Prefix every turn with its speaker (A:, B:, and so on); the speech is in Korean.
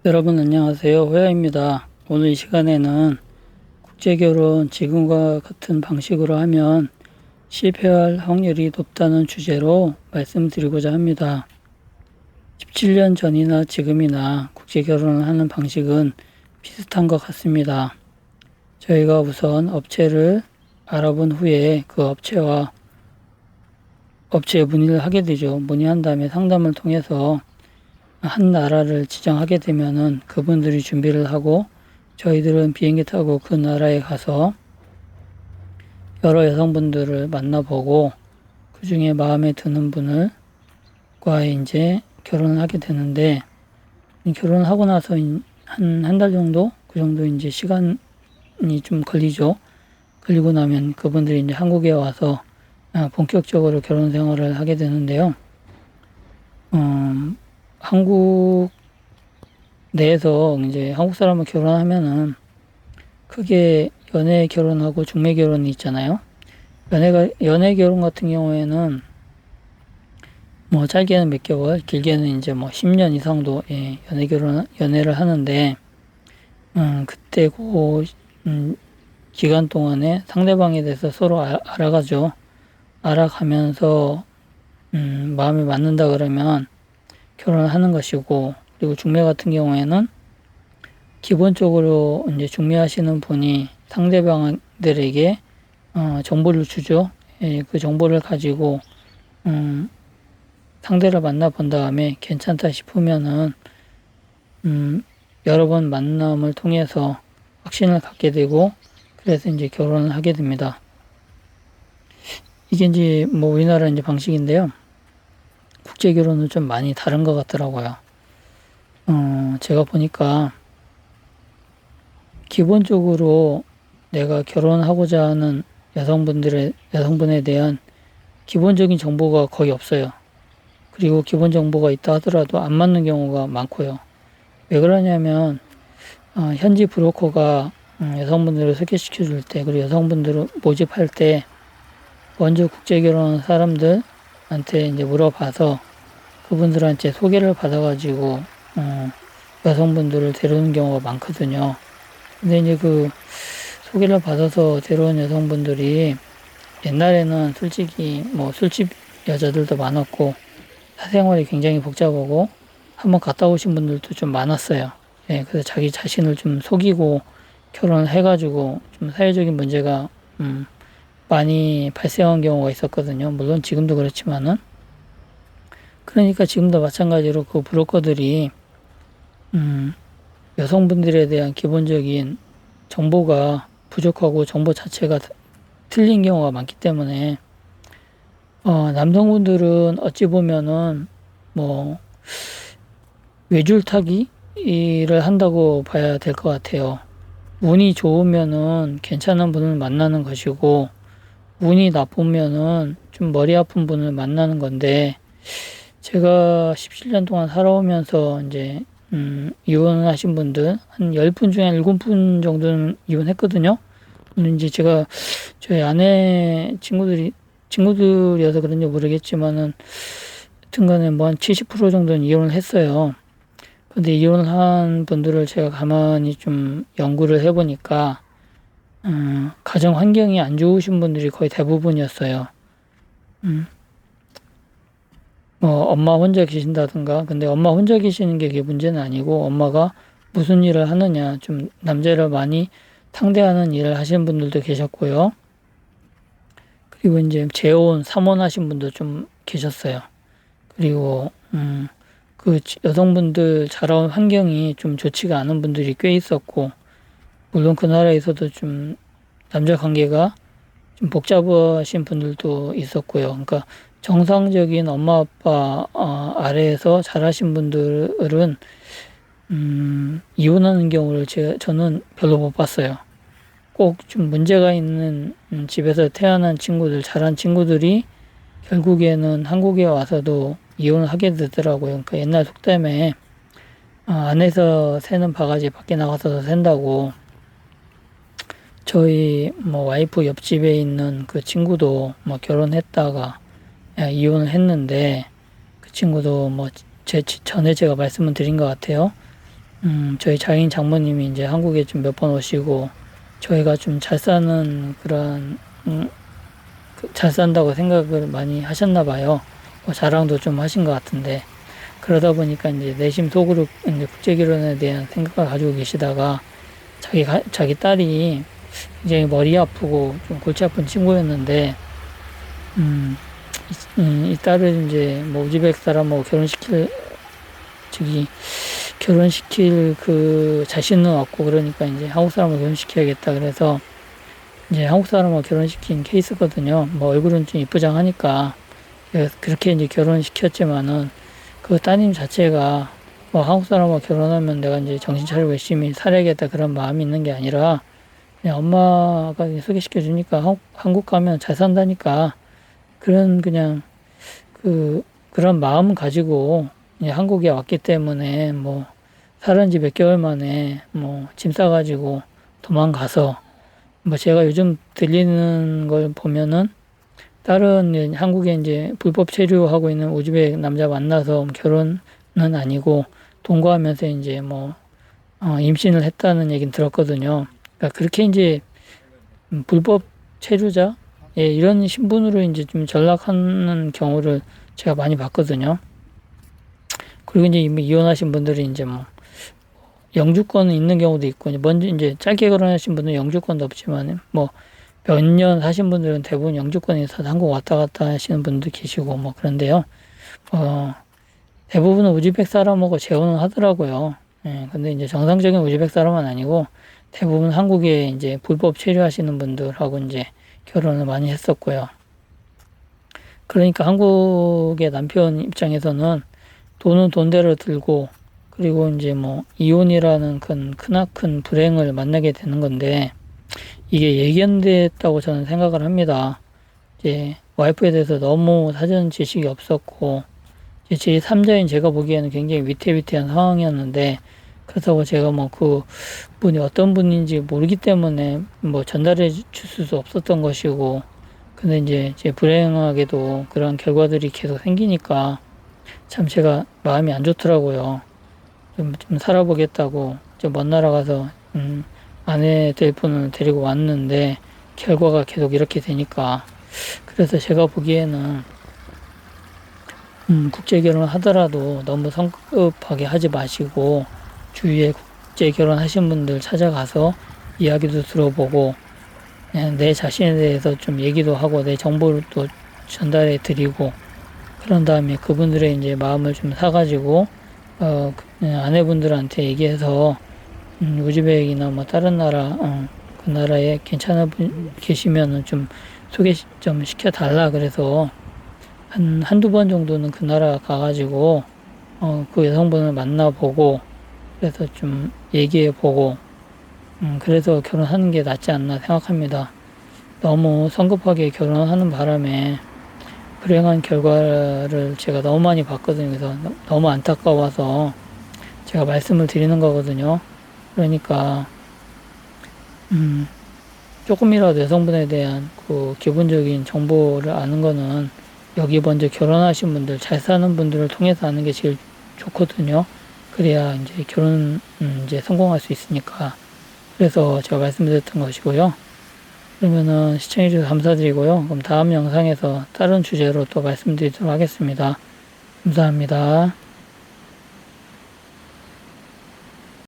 A: 여러분 안녕하세요. 호야입니다. 오늘 이 시간에는 국제결혼 지금과 같은 방식으로 하면 실패할 확률이 높다는 주제로 말씀드리고자 합니다. 17년 전이나 지금이나 국제결혼을 하는 방식은 비슷한 것 같습니다. 저희가 우선 업체를 알아본 후에 그 업체에 문의를 하게 되죠. 문의한 다음에 상담을 통해서 한 나라를 지정하게 되면은 그분들이 준비를 하고 저희들은 비행기 타고 그 나라에 가서 여러 여성분들을 만나보고 그 중에 마음에 드는 분과 이제 결혼을 하게 되는데, 결혼을 하고 나서 한 달 정도? 그 정도 이제 시간이 좀 걸리죠. 걸리고 나면 그분들이 이제 한국에 와서 본격적으로 결혼 생활을 하게 되는데요. 한국 내에서 이제 한국 사람을 결혼하면은 크게 연애 결혼하고 중매 결혼이 있잖아요. 연애 결혼 같은 경우에는 뭐 짧게는 몇 개월, 길게는 이제 뭐 10년 이상도 연애를 하는데, 그때 기간 동안에 상대방에 대해서 서로 알아가죠. 알아가면서 마음이 맞는다 그러면 결혼을 하는 것이고, 그리고 중매 같은 경우에는 기본적으로 이제 중매하시는 분이 상대방들에게 정보를 주죠. 예, 그 정보를 가지고 상대를 만나본 다음에 괜찮다 싶으면은 여러 번 만남을 통해서 확신을 갖게 되고, 그래서 이제 결혼을 하게 됩니다. 이게 이제 뭐 우리나라 이제 방식인데요. 국제 결혼은 좀 많이 다른 것 같더라고요. 제가 보니까 기본적으로 내가 결혼하고자 하는 여성분에 대한 기본적인 정보가 거의 없어요. 그리고 기본 정보가 있다 하더라도 안 맞는 경우가 많고요. 왜 그러냐면 현지 브로커가 여성분들을 소개시켜 줄 때, 그리고 여성분들을 모집할 때 먼저 국제 결혼한 사람들한테 이제 물어봐서 그분들한테 소개를 받아가지고 여성분들을 데려오는 경우가 많거든요. 근데 이제 그 소개를 받아서 데려온 여성분들이 옛날에는 솔직히 뭐 술집 여자들도 많았고 사생활이 굉장히 복잡하고 한번 갔다 오신 분들도 좀 많았어요. 예, 그래서 자기 자신을 좀 속이고 결혼을 해가지고 좀 사회적인 문제가 많이 발생한 경우가 있었거든요. 물론 지금도 그렇지만은. 그러니까 지금도 마찬가지로 그 브로커들이 여성분들에 대한 기본적인 정보가 부족하고 정보 자체가 틀린 경우가 많기 때문에 남성분들은 어찌 보면은 뭐 외줄타기를 한다고 봐야 될 것 같아요. 운이 좋으면은 괜찮은 분을 만나는 것이고, 운이 나쁘면은 좀 머리 아픈 분을 만나는 건데, 제가 17년 동안 살아오면서 이제 이혼하신 분들 한 10분 중에 7분 정도는 이혼했거든요. 근데 이제 제가 저희 아내 친구들이어서 그런지 모르겠지만은 하여튼간에 뭐 한 70% 정도는 이혼을 했어요. 근데 이혼을 한 분들을 제가 가만히 좀 연구를 해보니까 가정 환경이 안 좋으신 분들이 거의 대부분이었어요. 뭐 엄마 혼자 계신다든가. 근데 엄마 혼자 계시는 게 그게 문제는 아니고, 엄마가 무슨 일을 하느냐, 좀 남자를 많이 상대하는 일을 하시는 분들도 계셨고요. 그리고 이제 재혼, 삼혼하신 분도 좀 계셨어요. 그리고 그 여성분들 자라온 환경이 좀 좋지가 않은 분들이 꽤 있었고, 물론 그 나라에서도 좀 남녀 관계가 좀 복잡하신 분들도 있었고요. 그러니까 정상적인 엄마 아빠 아래에서 자라신 분들은 이혼하는 경우를 저는 별로 못 봤어요. 꼭 좀 문제가 있는 집에서 태어난 친구들, 자란 친구들이 결국에는 한국에 와서도 이혼을 하게 되더라고요. 그러니까 옛날 속담에 안에서 새는 바가지 밖에 나가서 샌다고. 저희 뭐 와이프 옆집에 있는 그 친구도 뭐 결혼했다가 이혼을 했는데, 그 친구도 뭐 전에 제가 말씀을 드린 것 같아요. 저희 자인 장모님이 이제 한국에 좀 몇 번 오시고 저희가 좀 잘 사는 그런 잘 산다고 생각을 많이 하셨나 봐요. 뭐 자랑도 좀 하신 것 같은데 그러다 보니까 이제 내심 속으로 이제 국제 결혼에 대한 생각을 가지고 계시다가 자기 딸이 굉장히 머리 아프고 좀 골치 아픈 친구였는데 이 딸을 이제 뭐 우즈벡 사람하고 결혼시킬 그 자신은 없고 그러니까 이제 한국 사람을 결혼시켜야겠다 그래서 이제 한국 사람하고 결혼시킨 케이스거든요. 뭐 얼굴은 좀 이쁘장하니까 그렇게 이제 결혼시켰지만은 그 따님 자체가 뭐 한국 사람하고 결혼하면 내가 이제 정신 차리고 열심히 살아야겠다 그런 마음이 있는 게 아니라 그냥 엄마가 소개시켜 주니까 한국 가면 잘 산다니까 그런 그냥 그런 마음 가지고 한국에 왔기 때문에 뭐 살은 지 몇 개월 만에 뭐 짐 싸가지고 도망가서 뭐 제가 요즘 들리는 걸 보면은 다른 한국에 이제 불법 체류하고 있는 우즈벡 남자 만나서 결혼은 아니고 동거하면서 이제 뭐 임신을 했다는 얘기는 들었거든요. 그러니까 그렇게 이제 불법 체류자 이런 신분으로 이제 좀 전락하는 경우를 제가 많이 봤거든요. 그리고 이제 이미 이혼하신 분들이 이제 뭐 영주권은 있는 경우도 있고 먼저 이제 짧게 결혼하신 분은 영주권도 없지만 뭐 몇 년 사신 분들은 대부분 영주권이 있어서 한국 왔다 갔다 하시는 분도 계시고 뭐 그런데요. 대부분은 우즈벡 사람하고 재혼을 하더라고요. 근데 이제 정상적인 우즈벡 사람은 아니고 대부분 한국에 이제 불법 체류하시는 분들하고 이제 결혼을 많이 했었고요. 그러니까 한국의 남편 입장에서는 돈은 돈대로 들고 그리고 이제 뭐 이혼이라는 크나큰 불행을 만나게 되는 건데 이게 예견됐다고 저는 생각을 합니다. 이제 와이프에 대해서 너무 사전 지식이 없었고 제 3자인 제가 보기에는 굉장히 위태위태한 상황이었는데 그렇다고 제가 뭐 그 분이 어떤 분인지 모르기 때문에 뭐 전달해 줄 수 없었던 것이고 근데 이제 제 불행하게도 그런 결과들이 계속 생기니까 참 제가 마음이 안 좋더라고요. 좀 살아보겠다고 좀 먼 나라 가서 아내 될 분을 데리고 왔는데 결과가 계속 이렇게 되니까 그래서 제가 보기에는 국제 결혼 하더라도 너무 성급하게 하지 마시고 주위에 국제 결혼 하신 분들 찾아가서 이야기도 들어보고 그냥 내 자신에 대해서 좀 얘기도 하고 내 정보를 또 전달해 드리고 그런 다음에 그분들의 이제 마음을 좀 사가지고 아내분들한테 얘기해서 우즈벡이나 뭐 다른 나라 그 나라에 괜찮은 분 계시면은 좀 소개 좀 시켜달라 그래서 한두 번 정도는 그 나라 가가지고 그 여성분을 만나보고 그래서 좀 얘기해보고 그래서 결혼하는 게 낫지 않나 생각합니다. 너무 성급하게 결혼하는 바람에 불행한 결과를 제가 너무 많이 봤거든요. 그래서 너무 안타까워서 제가 말씀을 드리는 거거든요. 그러니까 조금이라도 여성분에 대한 그 기본적인 정보를 아는 거는 여기 먼저 결혼하신 분들, 잘 사는 분들을 통해서 아는 게 제일 좋거든요. 그래야 이제 이제 성공할 수 있으니까. 그래서 제가 말씀드렸던 것이고요. 그러면은 시청해주셔서 감사드리고요. 그럼 다음 영상에서 다른 주제로 또 말씀드리도록 하겠습니다. 감사합니다.